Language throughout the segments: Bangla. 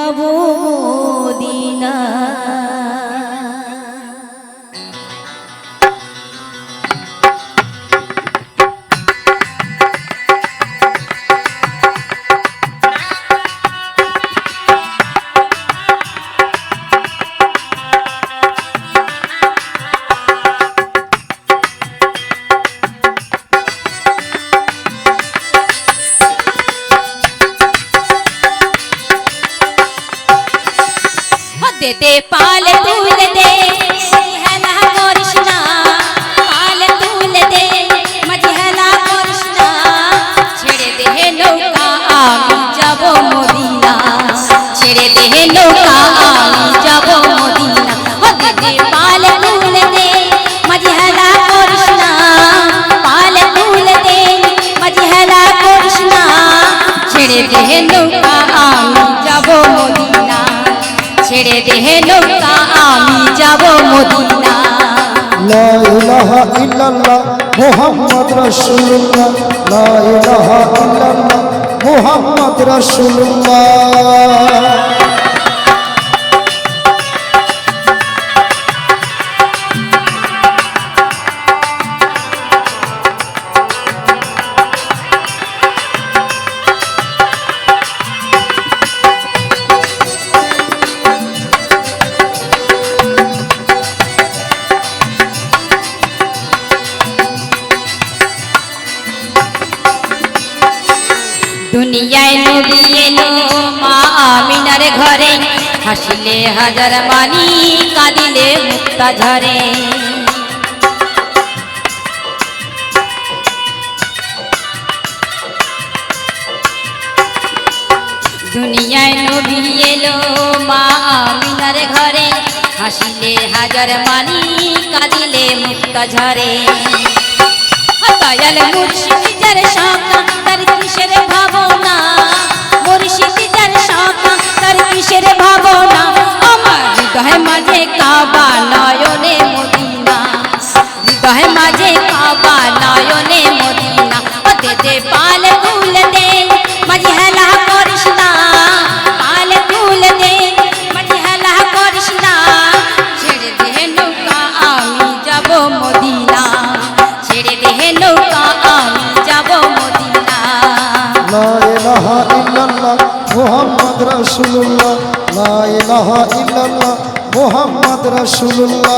যাব মদিনা। दे पाल तूल दे मजहला कृष्णा, पाल तूल दे मजहला कृष्णा, छेड़े दे नौका आमी जाबो मदीना, छेड़े दे नौका आमी जाबो मदीना। दे पाल तूल दे मजहला कृष्णा, पाल तूल दे मजहला कृष्णा, छेड़े दे नौका आमी जाबो मदीना, ছেড়ে দেহে নৌকা আমি যাব মদিনা। লা ইলাহা ইল্লাল্লাহ মুহাম্মদ রাসূলুল্লাহ, লা ইলাহা ইল্লাল্লাহ মুহাম্মদ রাসূলুল্লাহ। দুনিয়ায় নবী এলো মা আমিনার ঘরে, হাসিলে হাজার মানি কাঁদিলে মুক্তা ঝরে। দুনিয়ায় নবী এলো মা আমিনার ঘরে, হাসিলে হাজার মানি কাঁদিলে মুক্তা ঝরে। দয়াল মুর্শিদ যার শাখা তার কিসের ভাবনা, মুর্শিদ যার শাখা তার কিসের ভাবনা, আমার হৃদয় মাঝে কাবা নয়নে মদিনা, হৃদয় মাঝে কাবা নয়নে মদিনা। দে পাল তুল দে মজহলা কৃষ্ণা, পাল তুল দে মজহলা কৃষ্ণা, ছেড়ে দে নৌকা আমি যাব মদিনা, ছেড়ে দে নৌকা আমি যাব মদিনা। লা ইলাহা ইল্লাল্লাহ মুহাম্মদ রাসূলুল্লাহ, লা ইলাহা ইল্লাল্লাহ মুহাম্মদ রাসূলুল্লাহ।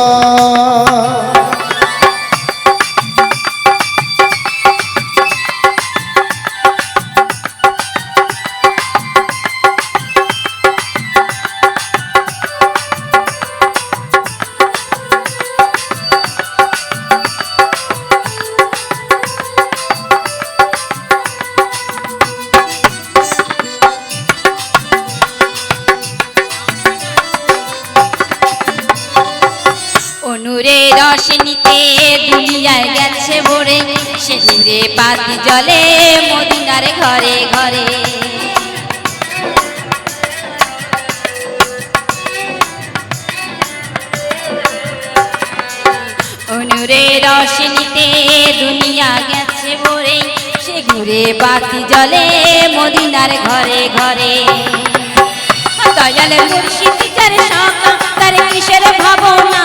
নূরে রোশনীতে দুনিয়ায় গেছে ভরে, সে নূরে বাতি জ্বলে মদিনার ঘরে ঘরে। নূরে রোশনীতে দুনিয়া গেছে ভরে, সে নূরে বাতি জ্বলে মদিনার ঘরে ঘরে। দয়াল মুর্শিদ যার শাখা তার কিসের ভাবনা,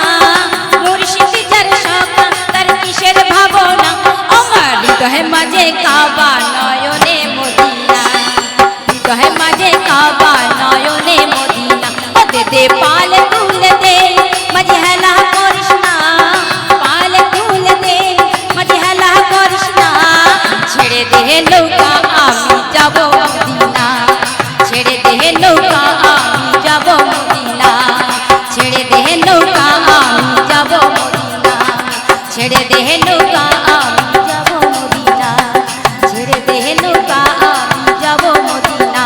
মুর্শিদ যার শাখা তার কিসের ভাবনা, আমার হৃদয় মাঝে কাবা নয়নে মদিনা, হৃদয় মাঝে কাবা নয়নে মদিনা। দে পাল তুল দে মজহলা কৃষ্ণা, পাল তুল দে মজহলা কৃষ্ণা, ছেড়ে দে নৌকা আমি যাব মদিনা, ছেড়ে দে নৌকা আমি যাব মদিনা, ছেড়ে দে নৌকা আমি যাব মদিনা, ছেড়ে দে নৌকা আমি যাব মদিনা, ছেড়ে দে নৌকা আমি যাব মদিনা।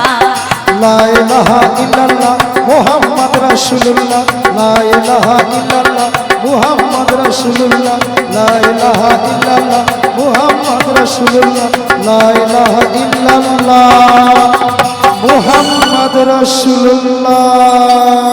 লা ইলাহা ইল্লাল্লাহ মুহাম্মদ রাসূলুল্লাহ, লা ইলাহা ইল্লাল্লাহ মুহাম্মদ রাসূলুল্লাহ, লা ইলাহা ইল্লাল্লাহ মুহাম্মদ রাসূলুল্লাহ, লা ইলাহা ইল্লাল্লাহ মুহাম্মদ রাসূলুল্লাহ।